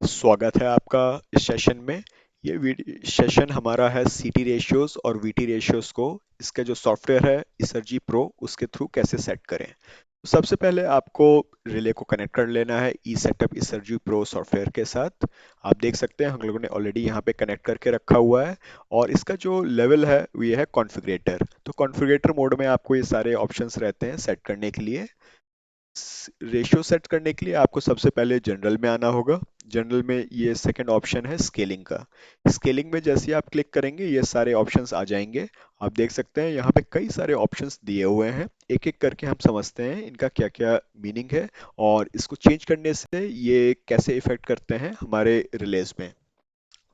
स्वागत है आपका इस सेशन में। सेशन हमारा है सीटी रेशियोज और वीटी रेशियोज को इसका जो सॉफ्टवेयर है इसरजी प्रो उसके थ्रू कैसे सेट करें। तो सबसे पहले आपको रिले को कनेक्ट कर लेना है ई सेटअप इसरजी प्रो सॉफ्टवेयर के साथ। आप देख सकते हैं हम लोगों ने ऑलरेडी यहाँ पे कनेक्ट करके रखा हुआ है और इसका जो लेवल है वो ये है कॉन्फ़िगरेटर। तो कॉन्फ़िगरेटर मोड में आपको ये सारे ऑप्शंस रहते हैं सेट करने के लिए। रेशियो सेट करने के लिए आपको सबसे पहले जनरल में आना होगा। जनरल में ये सेकंड ऑप्शन है स्केलिंग का। स्केलिंग में जैसे ही आप क्लिक करेंगे ये सारे ऑप्शंस आ जाएंगे। आप देख सकते हैं यहाँ पे कई सारे ऑप्शंस दिए हुए हैं, एक एक करके हम समझते हैं इनका क्या क्या मीनिंग है और इसको चेंज करने से ये कैसे इफेक्ट करते हैं हमारे रिलेज में।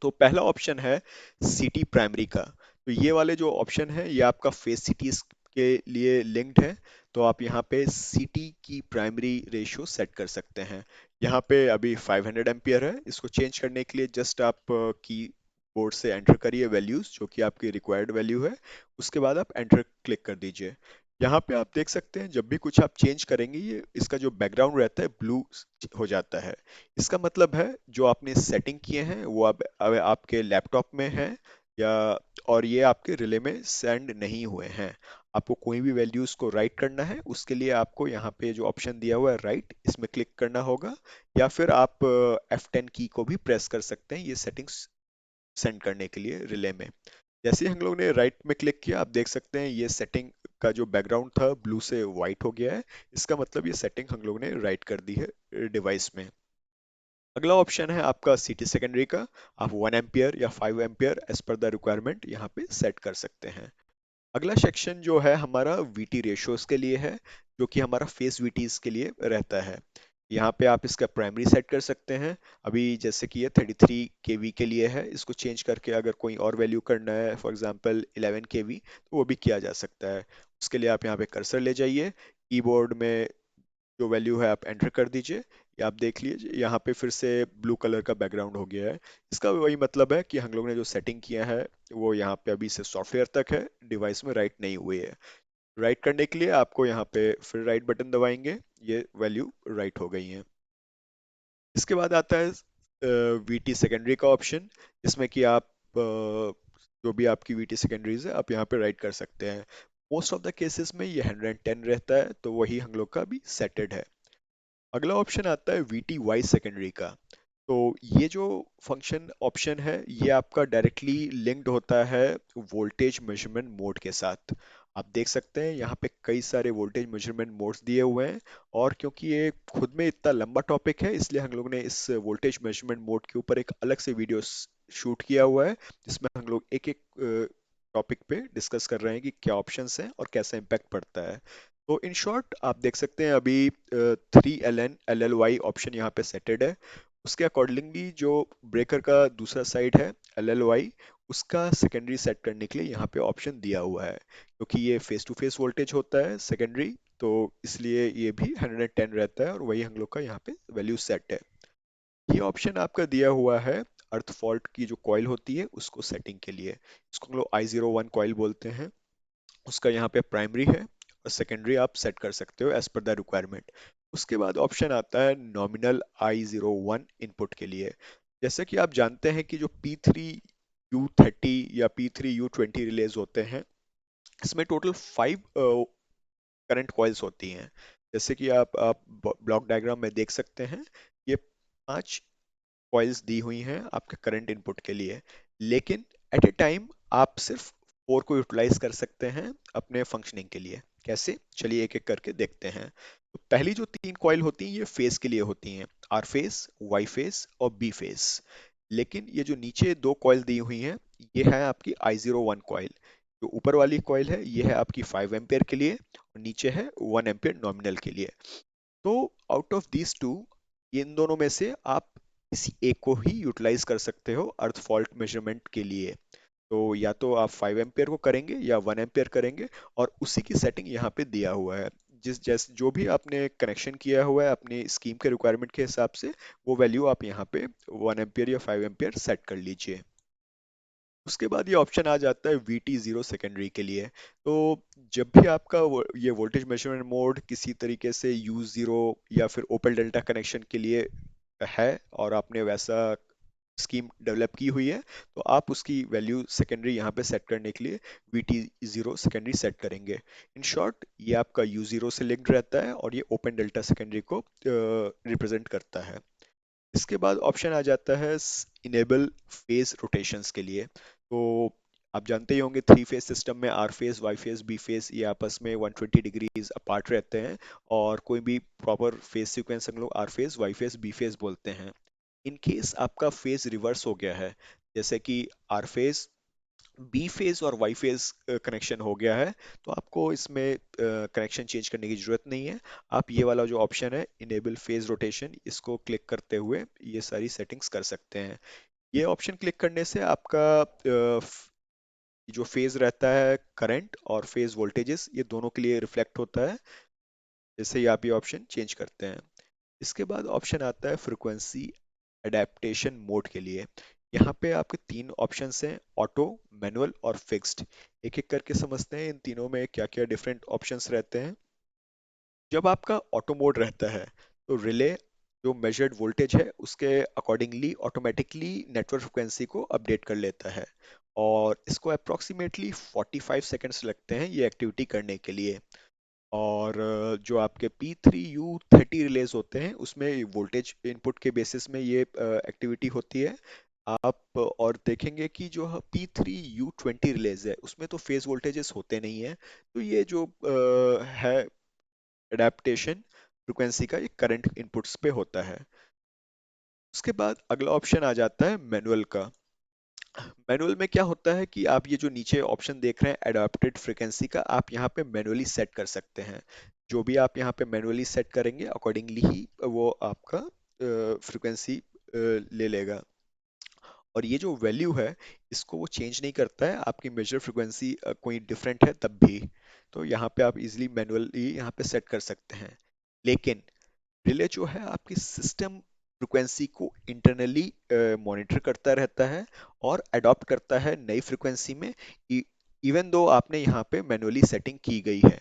तो पहला ऑप्शन है सिटी प्राइमरी का। तो ये वाले जो ऑप्शन है ये आपका फेस सिटीज के लिए लिंक्ड है। तो आप यहाँ पे सिटी की प्राइमरी रेशियो सेट कर सकते हैं। यहाँ पे अभी 500 एम्पियर है। इसको चेंज करने के लिए जस्ट आप की बोर्ड से एंटर करिए वैल्यूज जो कि आपकी रिक्वायर्ड वैल्यू है। उसके बाद आप एंटर क्लिक कर दीजिए। यहाँ पे आप देख सकते हैं जब भी कुछ आप चेंज करेंगे ये इसका जो बैकग्राउंड रहता है ब्लू हो जाता है। इसका मतलब है जो आपने सेटिंग किए हैं वो अब आपके लैपटॉप में हैं या और ये आपके रिले में सेंड नहीं हुए हैं। आपको कोई भी वैल्यूज को राइट करना है उसके लिए आपको यहाँ पे जो ऑप्शन दिया हुआ है राइट इसमें क्लिक करना होगा या फिर आप F10 की को भी प्रेस कर सकते हैं ये सेटिंग्स सेंड करने के लिए रिले में। जैसे ही हम लोग ने राइट में क्लिक किया आप देख सकते हैं ये सेटिंग का जो बैकग्राउंड था ब्लू से व्हाइट हो गया है। इसका मतलब ये सेटिंग हम लोग ने राइट कर दी है डिवाइस में। अगला ऑप्शन है आपका सिटी सेकेंडरी का। आप 1 एम्पियर या 5 ampere as per the requirement यहाँ पे सेट कर सकते हैं। अगला सेक्शन जो है हमारा वीटी रेशियोज के लिए है, जो कि हमारा फेस वीटीज के लिए रहता है। यहाँ पे आप इसका प्राइमरी सेट कर सकते हैं। अभी जैसे कि ये 33 केवी के लिए है, इसको चेंज करके अगर कोई और वैल्यू करना है फॉर एग्जांपल 11 केवी तो वो भी किया जा सकता है। उसके लिए आप यहाँ पे कर्सर ले जाइए, कीबोर्ड में जो वैल्यू है आप एंटर कर दीजिए। ये आप देख लीजिए यहाँ पे फिर से ब्लू कलर का बैकग्राउंड हो गया है। इसका वही मतलब है कि हम लोग ने जो सेटिंग किया है वो यहाँ पे अभी से सॉफ्टवेयर तक है, डिवाइस में राइट नहीं हुई है। राइट करने के लिए आपको यहाँ पे फिर राइट बटन दबाएंगे, ये वैल्यू राइट हो गई है। इसके बाद आता है वीटी सेकेंडरी का ऑप्शन, जिसमें कि आप जो भी आपकी वीटी सेकेंडरीज है आप यहाँ पे राइट कर सकते हैं। मोस्ट ऑफ द केसेस में ये 110 रहता है तो वही हम लोग का भी सेटेड है। अगला ऑप्शन आता है वीटी वाई सेकेंडरी का। तो ये जो फंक्शन ऑप्शन है ये आपका डायरेक्टली लिंक्ड होता है वोल्टेज मेजरमेंट मोड के साथ। आप देख सकते हैं यहाँ पे कई सारे वोल्टेज मेजरमेंट मोड्स दिए हुए हैं और क्योंकि ये खुद में इतना लंबा टॉपिक है इसलिए हम लोग ने इस वोल्टेज मेजरमेंट मोड के ऊपर एक अलग से वीडियो शूट किया हुआ है जिसमें हम लोग एक एक टॉपिक पे डिस्कस कर रहे हैं कि क्या ऑप्शंस हैं और कैसा इम्पैक्ट पड़ता है। तो इन शॉर्ट आप देख सकते हैं अभी 3 LN LLY ऑप्शन यहाँ पे सेटेड है। उसके अकॉर्डिंगली जो ब्रेकर का दूसरा साइड है LLY, उसका सेकेंडरी सेट करने के लिए यहाँ पे ऑप्शन दिया हुआ है क्योंकि ये फेस टू फेस वोल्टेज होता है सेकेंडरी। तो इसलिए ये भी 110 रहता है और वही हम लोग का यहाँ पे वैल्यू सेट है। ये ऑप्शन आपका दिया हुआ है अर्थ फॉल्ट की जो कॉइल होती है उसको सेटिंग के लिए। इसको हम लोग I01 कॉइल बोलते हैं। उसका यहाँ पे प्राइमरी है और सेकेंडरी आप सेट कर सकते हो एज पर द रिक्वायरमेंट। उसके बाद ऑप्शन आता है नॉमिनल I01 इनपुट के लिए। जैसे कि आप जानते हैं कि जो P3U30 या P3U20 रिलेज होते हैं इसमें टोटल 5 करंट कॉइल्स होती हैं। जैसे कि आप ब्लॉक डायग्राम में देख सकते हैं ये 5 कॉइल्स दी हुई हैं आपके करंट इनपुट के लिए। लेकिन एट ए टाइम आप सिर्फ 4 को यूटिलाइज कर सकते हैं अपने फंक्शनिंग के लिए। कैसे, चलिए एक एक करके देखते हैं। तो पहली जो 3 कॉइल होती हैं ये फेस के लिए होती हैं, आर फेस, वाई फेस और बी फेस। लेकिन ये जो नीचे 2 कॉइल दी हुई हैं ये है आपकी I01 कॉइल। जो ऊपर वाली कॉइल है ये है आपकी 5 एम्पियर के लिए और नीचे है 1 एम्पियर नॉमिनल के लिए। तो आउट ऑफ दीज टू इन दोनों में से आप किसी एक को ही यूटिलाइज कर सकते हो अर्थ फॉल्ट मेजरमेंट के लिए। तो या तो आप 5 एम्पियर को करेंगे या 1 एम्पियर करेंगे और उसी की सेटिंग यहाँ पे दिया हुआ है। जिस जैसे जो भी आपने कनेक्शन किया हुआ है अपने स्कीम के रिक्वायरमेंट के हिसाब से वो वैल्यू आप यहाँ पे 1 एम्पियर या 5 एम्पियर सेट कर लीजिए। उसके बाद ये ऑप्शन आ जाता है VT0 सेकेंडरी के लिए। तो जब भी आपका ये वोल्टेज मेजरमेंट मोड किसी तरीके से U0 या फिर ओपन डेल्टा कनेक्शन के लिए है और आपने वैसा स्कीम डेवलप की हुई है, तो आप उसकी वैल्यू सेकेंडरी यहाँ पे सेट करने के लिए V T zero secondary set करेंगे। इन शॉर्ट ये आपका यू जीरो से लिंक्ड रहता है और ये ओपन डेल्टा सेकेंडरी को रिप्रेजेंट करता है। इसके बाद ऑप्शन आ जाता है इनेबल फेज रोटेशंस के लिए। तो आप जानते ही होंगे थ्री फेज सिस्टम में R phase Y phase B phase ये आपस में 120 डिग्रीज अपार्ट रहते हैं, और कोई भी प्रॉपर फेज सीक्वेंस हम लोग R phase Y phase B phase बोलते हैं। इन केस आपका फेज रिवर्स हो गया है, जैसे कि आर फेज बी फेज और वाई फेज कनेक्शन हो गया है, तो आपको इसमें कनेक्शन चेंज करने की जरूरत नहीं है। आप ये वाला जो ऑप्शन है इनेबल फेज रोटेशन, इसको क्लिक करते हुए ये सारी सेटिंग्स कर सकते हैं। ये ऑप्शन क्लिक करने से आपका जो फेज रहता है करंट और फेज वोल्टेजेस ये दोनों के लिए रिफ्लेक्ट होता है, जैसे ही आप ये ऑप्शन चेंज करते हैं। इसके बाद ऑप्शन आता है फ्रिक्वेंसी एडेप्टेशन मोड के लिए। यहाँ पे आपके तीन ऑप्शंस हैं, ऑटो, मैनुअल और फिक्स्ड। एक एक करके समझते हैं इन तीनों में क्या क्या डिफरेंट ऑप्शंस रहते हैं। जब आपका ऑटो मोड रहता है तो रिले जो मेजर्ड वोल्टेज है उसके अकॉर्डिंगली ऑटोमेटिकली नेटवर्क फ्रिक्वेंसी को अपडेट कर लेता है, और इसको अप्रोक्सीमेटली 45 सेकेंड्स लगते हैं ये एक्टिविटी करने के लिए। और जो आपके P3U30 रिलेज होते हैं उसमें वोल्टेज इनपुट के बेसिस में ये एक्टिविटी होती है। आप और देखेंगे कि जो P3U20 रिलेज है उसमें तो फेज वोल्टेजेस होते नहीं है, तो ये जो है एडेप्टेशन फ्रिक्वेंसी का, ये करंट इनपुट्स पे होता है। उसके बाद अगला ऑप्शन आ जाता है मैनुअल का। मैनुअल में क्या होता है कि आप ये जो नीचे ऑप्शन देख रहे हैं एडाप्टेड फ्रीक्वेंसी का, आप यहाँ पे मैनुअली सेट कर सकते हैं। जो भी आप यहाँ पे मैनुअली सेट करेंगे अकॉर्डिंगली ही वो आपका फ्रीक्वेंसी ले लेगा। और ये जो वैल्यू है इसको वो चेंज नहीं करता है, आपकी मेजर फ्रीक्वेंसी कोई डिफरेंट है तब भी। तो यहाँ पे आप इजिली मैनुअली यहाँ पे सेट कर सकते हैं। लेकिन रिले जो है आपकी सिस्टम फ्रिक्वेंसी को इंटरनली मॉनिटर करता रहता है और अडॉप्ट करता है नई फ्रिक्वेंसी में, इवन दो आपने यहाँ पे मैनुअली सेटिंग की गई है।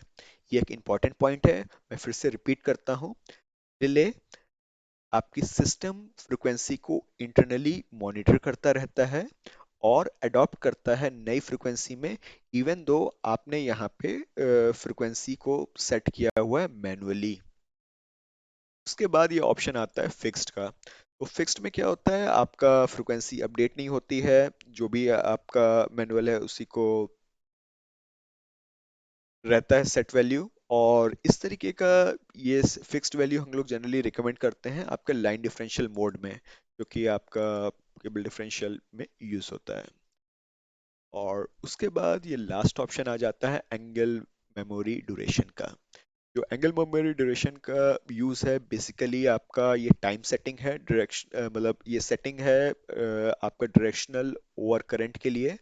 ये एक इंपॉर्टेंट पॉइंट है, मैं फिर से रिपीट करता हूँ। रिले आपकी सिस्टम फ्रिक्वेंसी को इंटरनली मॉनिटर करता रहता है और अडॉप्ट करता है नई फ्रिक्वेंसी में, इवन दो आपने यहाँ पे फ्रिक्वेंसी को सेट किया हुआ है मैनुअली। उसके बाद ये ऑप्शन आता है फिक्स्ड का। तो फिक्स्ड में क्या होता है, आपका फ्रिक्वेंसी अपडेट नहीं होती है, जो भी आपका मैनुअल है उसी को रहता है सेट वैल्यू। और इस तरीके का ये फिक्स्ड वैल्यू हम लोग जनरली रिकमेंड करते हैं आपका लाइन डिफरेंशियल मोड में, जो कि आपका केबल डिफरेंशियल में यूज होता है। और उसके बाद ये लास्ट ऑप्शन आ जाता है एंगल मेमोरी ड्यूरेशन का। जो एंगल मेमोरी ड्यूरेशन का यूज है बेसिकली आपका ये टाइम सेटिंग है, डायरेक्शन मतलब ये सेटिंग है आपका डायरेक्शनल ओवर करंट के लिए।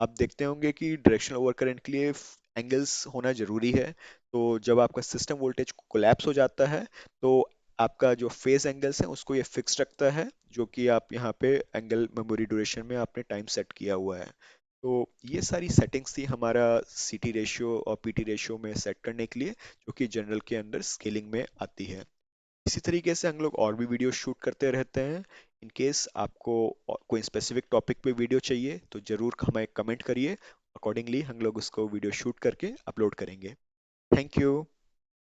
आप देखते होंगे कि डायरेक्शनल ओवर करंट के लिए एंगल्स होना जरूरी है। तो जब आपका सिस्टम वोल्टेज कोलैप्स हो जाता है तो आपका जो फेज एंगल्स है उसको ये फिक्स रखता है, जो कि आप यहाँ पे एंगल मेमोरी ड्यूरेशन में आपने टाइम सेट किया हुआ है। तो ये सारी सेटिंग्स थी हमारा सीटी रेशियो और पीटी रेशियो में सेट करने के लिए, जो कि जनरल के अंदर स्केलिंग में आती है। इसी तरीके से हम लोग और भी वीडियो शूट करते रहते हैं। इन केस आपको कोई स्पेसिफिक टॉपिक पे वीडियो चाहिए तो जरूर हमें कमेंट करिए, अकॉर्डिंगली हम लोग उसको वीडियो शूट करके अपलोड करेंगे। Thank you.